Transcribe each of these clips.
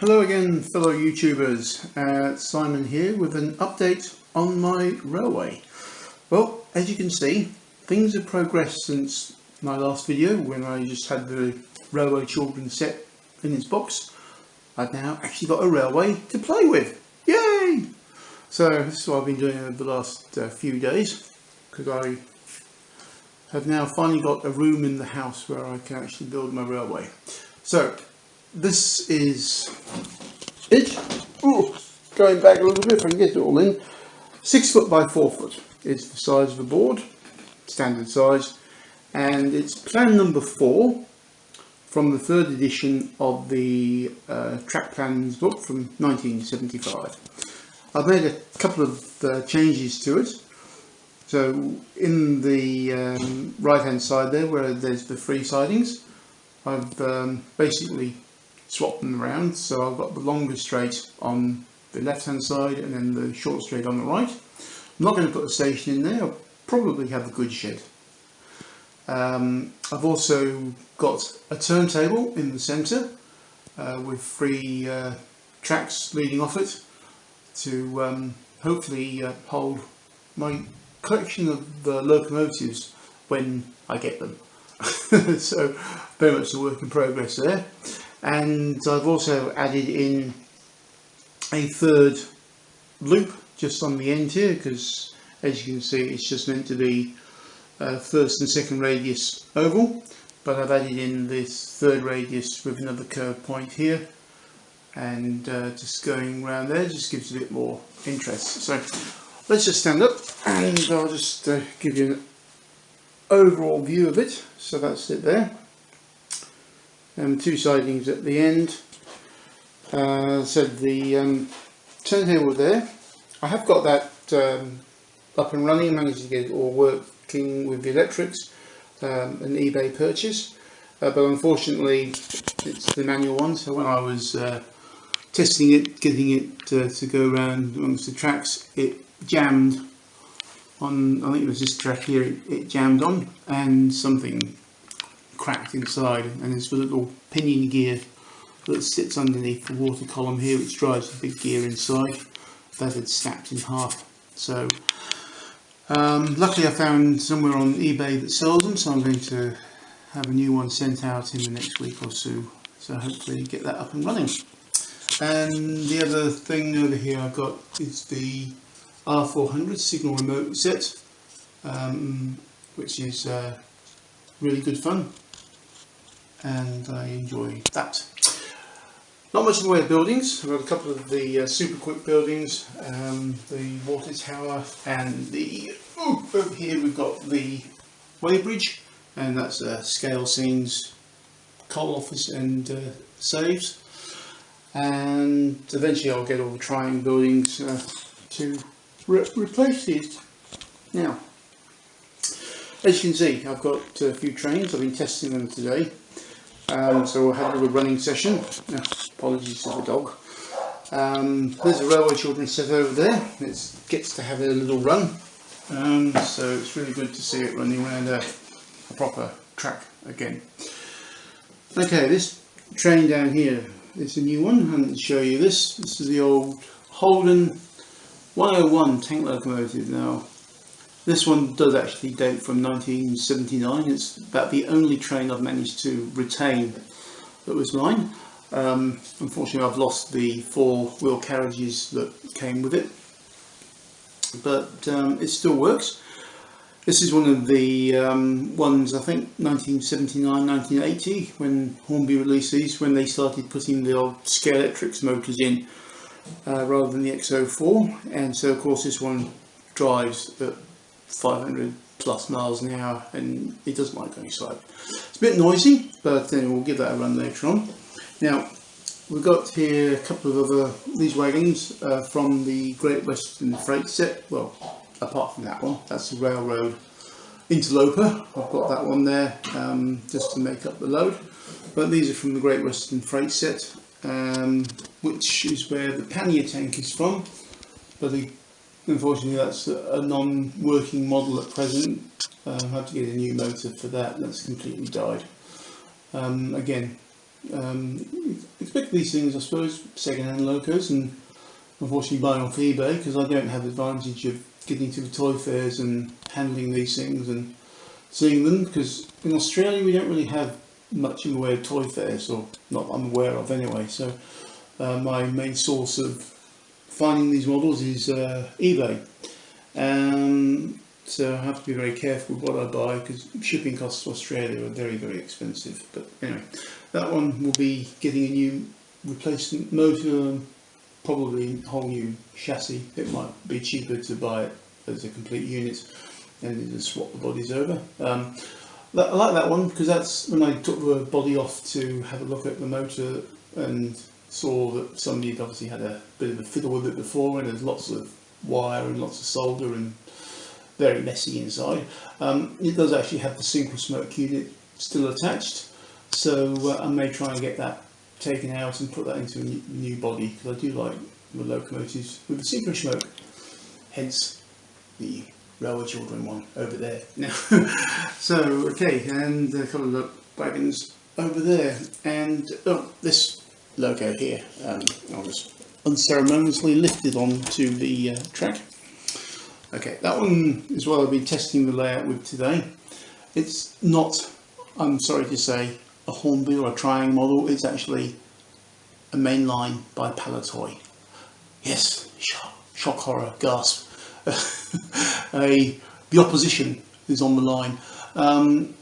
Hello again, fellow YouTubers. Simon here with an update on my railway. Well, as you can see, things have progressed since my last video when I just had the Railway Children set in its box. I've now actually got a railway to play with. Yay! So this is what I've been doing over the last few days, because I have now finally got a room in the house where I can actually build my railway. So this is it. Ooh, going back a little bit if I can get it all in. 6 foot by 4 foot is the size of the board, standard size, and it's plan number 4 from the 3rd edition of the track plans book from 1975. I've made a couple of changes to it. So in the right hand side there where there's the 3 sidings, I've basically swapped them around, so I've got the longer straight on the left hand side and then the short straight on the right. I'm not going to put a station in there, I'll probably have a good shed. I've also got a turntable in the centre with 3 tracks leading off it to hopefully hold my collection of locomotives when I get them. So very much a work in progress there. And I've also added in a 3rd loop just on the end here, because as you can see it's just meant to be 1st and 2nd radius oval, but I've added in this 3rd radius with another curve point here, and just going around there just gives a bit more interest. So let's just stand up and I'll just give you an overall view of it. So that's it there, and 2 sidings at the end. So the turntable there, I have got that up and running, managed to get it all working with the electrics, an eBay purchase, but unfortunately it's the manual one, so when I was testing it, getting it to go around amongst the tracks, it jammed on, I think it was this track here, it jammed on and something cracked inside, and there's a little pinion gear that sits underneath the water column here which drives the big gear inside. That had snapped in half. So luckily I found somewhere on eBay that sells them, so I'm going to have a new one sent out in the next week or so, so hopefully get that up and running. And the other thing over here I've got is the R400 signal remote set, which is really good fun, and I enjoy that. Not much in the way of buildings. I've got a couple of the super quick buildings, the water tower, and the over here we've got the weighbridge, and that's scale scenes, coal office and saves. And eventually I'll get all the trying buildings to replace these. Now, as you can see, I've got a few trains. I've been testing them today, so we'll have a little running session. Apologies to the dog. There's a Railway Children set over there. It gets to have a little run, so it's really good to see it running around a proper track again. Okay, this train down here is a new one, and I'll show you this. This is the old Holden 101 tank locomotive. Now, this one does actually date from 1979. It's about the only train I've managed to retain that was mine. Unfortunately I've lost the 4-wheel carriages that came with it, but it still works. This is one of the ones, I think 1979, 1980, when Hornby released these, when they started putting the old Scalextric motors in rather than the X04, and so of course this one drives at 500 plus miles an hour and it doesn't like going slow. It's a bit noisy, but then we'll give that a run later on. Now, we've got here a couple of other these wagons from the Great Western Freight set. Well, apart from that one, that's the Railroad Interloper. I've got that one there just to make up the load. But these are from the Great Western Freight set, which is where the pannier tank is from. But unfortunately that's a non-working model at present. I have to get a new motor for that. That's completely died. Again, expect these things, I suppose, second-hand locos, and unfortunately buying off eBay, because I don't have the advantage of getting to the toy fairs and handling these things and seeing them, because in Australia we don't really have much in the way of toy fairs, or not I'm aware of anyway. So my main source of finding these models is eBay. So I have to be very careful with what I buy, because shipping costs to Australia are very, very expensive. But anyway, that one will be getting a new replacement motor, probably a whole new chassis. It might be cheaper to buy it as a complete unit and then just swap the bodies over. I like that one because that's when I took the body off to have a look at the motor and saw that somebody had obviously had a bit of a fiddle with it before, and there's lots of wire and lots of solder and very messy inside. It does actually have the single smoke unit still attached, so I may try and get that taken out and put that into a new body, because I do like the locomotives with the synchro smoke, hence the Railway Children one over there. Now, so okay, and a couple of the wagons over there, and this logo here, I'll just unceremoniously lift it onto the track. Okay, that one is what I'll be testing the layout with today. It's not, I'm sorry to say, a Hornby or a Triang model. It's actually a mainline by Palitoy. Yes, shock horror, gasp. The opposition is on the line. Again,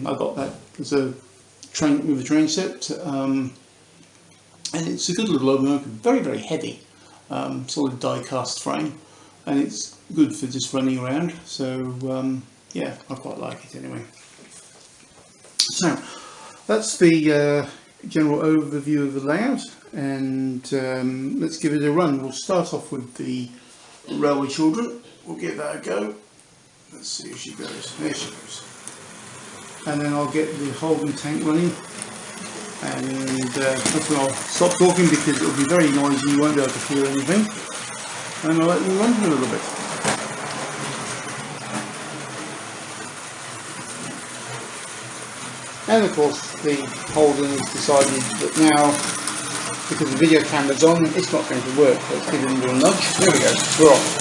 I got that as a train with a train set, and it's a good little locomotive, very, very heavy. Solid die cast frame, and it's good for just running around, so yeah, I quite like it anyway. So that's the general overview of the layout, and let's give it a run. We'll start off with the Railway Children. We'll give that a go. Let's see if she goes. There she goes. And then I'll get the Holden tank running. And that's when I'll stop talking, because it'll be very noisy, you won't be able to hear anything, and I'll let them run for a little bit. And of course the Holden has decided that now, because the video camera's on, it's not going to work. Let's give it a little nudge. There we go, we're off.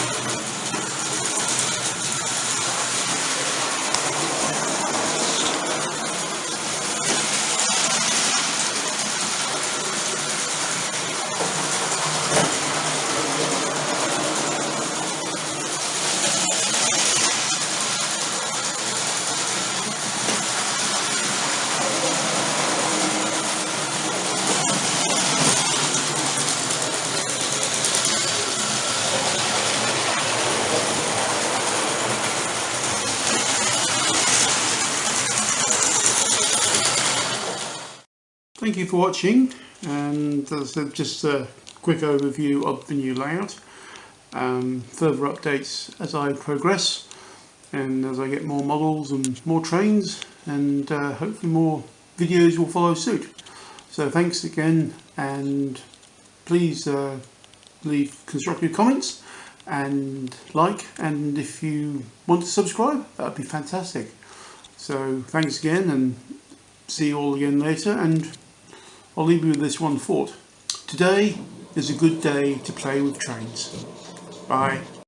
Thank you for watching, and as I said, just a quick overview of the new layout. Further updates as I progress and as I get more models and more trains, and hopefully more videos will follow suit. So thanks again, and please leave constructive comments and like, and if you want to subscribe, that would be fantastic. So thanks again, and see you all again later, and I'll leave you with this one thought. Today is a good day to play with trains. Bye.